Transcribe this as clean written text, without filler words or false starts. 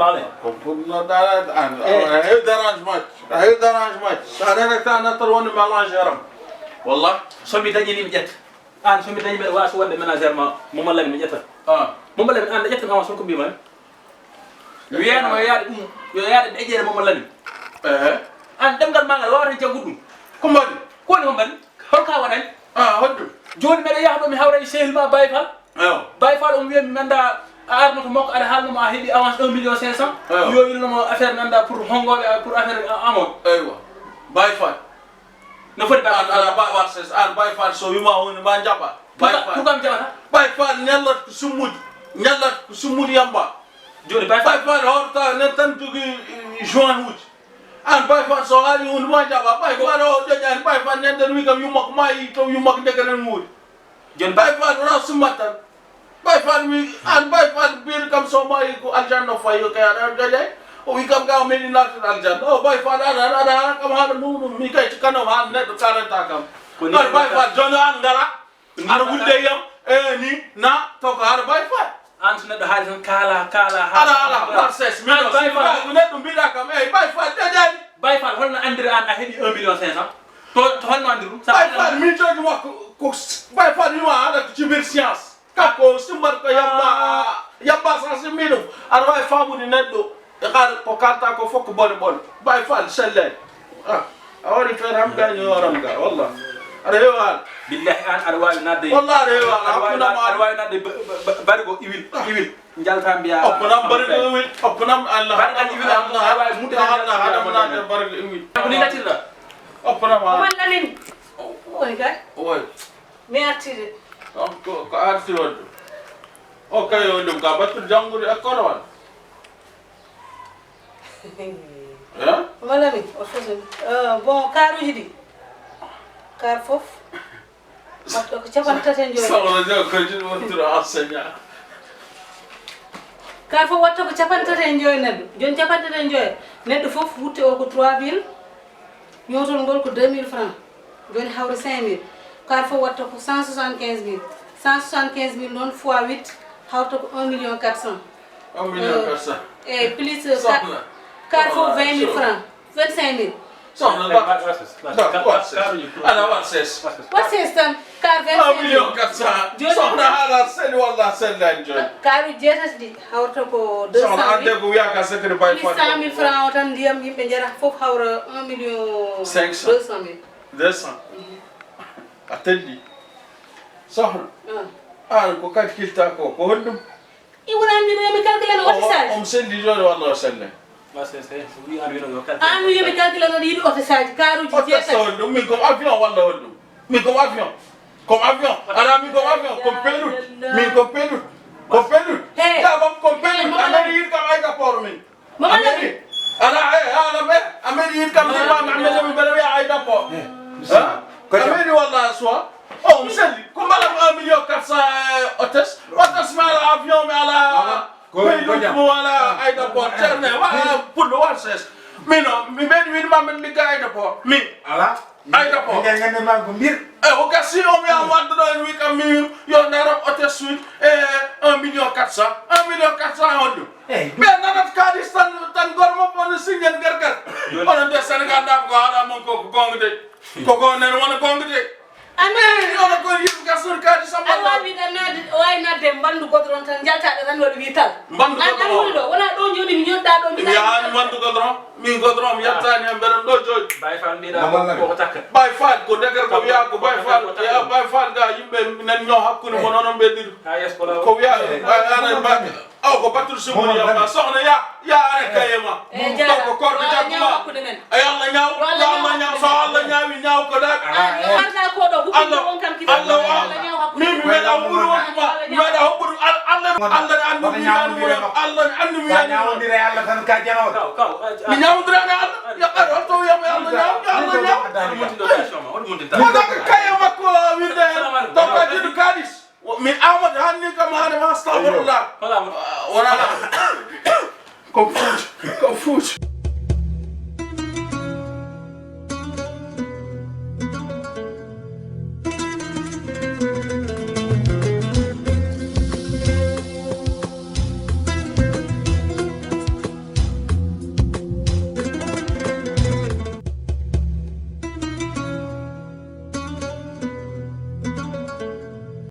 francs no dara hay d'arrangement sada rek ta natar woni mélange yaram wallah somi dañini mi ƴetta an somi dañi mbiɗa waasa wonde ménagère ma Momadou Lamine mi ƴetta Momadou Lamine an a ƴettan avance ko mbima wiyanoma yo yaade ɗum yo yaade ɗeƴƴere Momadou Lamine an ɗemgal ma ngal wawata jaggude ɗum ko mbaɗi ko woni ko mbaɗi holka waɗani hoddu joni mbeɗa yaha ɗo mi hawra e sehil ma Baye Fall Baye Fall omo wiya mi anda a arnoto makko aɗa haalnoma a heeɓi avance 1 million 500 yo ilnomo affaire mi anda pour hongoɓe pour affaire amon eywa Baye Fall no foti ala ba war ses an Baye Fall so wima woni ma jaɓa tukam jaɓata Baye Fall ñallat ko summude yamba joni Baye Fall horta nen tan jogui juin huuti an Baye Fall so haali hunde ma jaɓa Baye Fall o ƴoƴani Baye Fall nenden wi kam yummako mayi to yummako ndekanen muuri joni Baye Fall wona summat tan Baye Fall wi an Baye Fall biir kam so mayi ko aljanna fayi kay aɗa ƴoƴay o wi kam ga meɗi nattude aljanna o Baye Fall aɗa hara kam haala ɗum mi kay kanam han neɗɗo karanta kam an Baye Fall joni an ngara aɗa wulde yam ni na taw ko haɗa Baye Fall an so neɗɗo haali tan kaala ala war ses neɗɗo mbiɗa kam eyyi Baye Fall ƴoƴani Baye Fall holno andiri an a heeɓi 1 million 500 to holno andiri ɗum Baye Fall min jogi makko ko Baye Fall wima haɗa ko cibir science kakko simmat ko yamba sa simmi ɗum aɗa wawi famude neɗɗo e haala ko kalta ko fof ko bone Baye Fall sellani a wari feere ham gañi horam ga wallah aɗa heewi haala billahi an aɗa wawi nadde wallah aɗa heewi haala aɗa wawi nadde barigo iwil jalta mbiya oppanam barigo iwil oppanam Allah barigal iwil aɗa wawi mudde haɗam nadde barigo iwil ko ni gattirɗa oppanam Momadou Lamine woni kay oy mi artide ko arti wadde o kay o ɗum ka battude janggude école walla Momadou Lamine o fosoni bon karuji ɗi kar fof watta ko capantati joyi sohla jo ko jiɗi wontude enseignant kar fof watta ko capantati joyi neɗɗo joni capantati joyi neɗɗo fof wutte o ko 3000 ñowtol ngol ko 2000 francs joni hawre 5000 kar fof watta ko 175000 175000 noon fois 8 hawta ko 1 million 400 1 million 400 et plus kar fof 20000 francs 25000 sohna ala war ses wat ses tan kar 1 million 400 sohna haala seli walla sellani joni karu jeetati ɗi hawta ko 200 sohna ande ko wiyaka secret Baye Fall 100000 francs o tan ndiyam yimɓe jara fof hawra 1 million 200000 200 a telli sohna an ko calculta ko honɗum i wonandinoyomi calcule no oto saji omo selli joni walla o sellani an wiyomi calcule noɗo yiɗi oto saji karuji jeetati honɗum min comme avion walla honɗum min comme avion ana min comme avion comme pelut min comme pelut jaɓam comme pelut ameni yiɗ kam ayga port min ameni ala ala ɓe ameni yiɗ kam mimami ameni mi mbeɗa wiya ayda port ameni walla soit o mi selli ko mbaɗam 1 million 400 hôtesse mi ala avion mi ala pelut mo ala ayda port ceerne wa pullo war ses mino mi mbeɗi wiɗma min ligga ayda port min ala ayda port ngende ma ko mbir o gasi o wiya wadduɗo en wi kam mi yo daram hôtesse suite e 1 million 400 honɗum ɓe nanat kalis tan gormo ono signen gargar onon de Sénégal ɗam ko haɗa mon ko gonga de koko nen wona gonga de amen ono ko yiɗi gasnude kalis an wawiɗa nadde wawi nadde mbandu godoron tan jaltaɗo tan waɗa wi tal mbandu an woni ɗo wona ɗo joni mi ñoɗɗa ɗo mi yahani mbandu godron min godron mi yettani hen mbeɗen ɗo jooɗi Baye Fall mbiɗa koko takka Baye Fall ko degar ko wiya ko Baye Fall ga yimɓe nan ñoo hakkude mo noon ɓe ɗiɗi ko wiya ana mbake ko battude sumuni yamba sohna ya are kayema ko korko jagguma ay Allah ñaaw so Allah ñaawi ñaaw ko daɗ Allah min mi meeɗa ɓuuri wonɗuma mi meeɗa hoɓɓude Allah andu mi Allah andu mi ñawdire Allah tan ka janowo mi ñawdirani Allah yaɓɓade holto wiyamo Allah ñaaw wonaka kaye makko winde taw ka jiɗu kalis min Amadou hanni kam haadema astahfirullah wona kom fuuji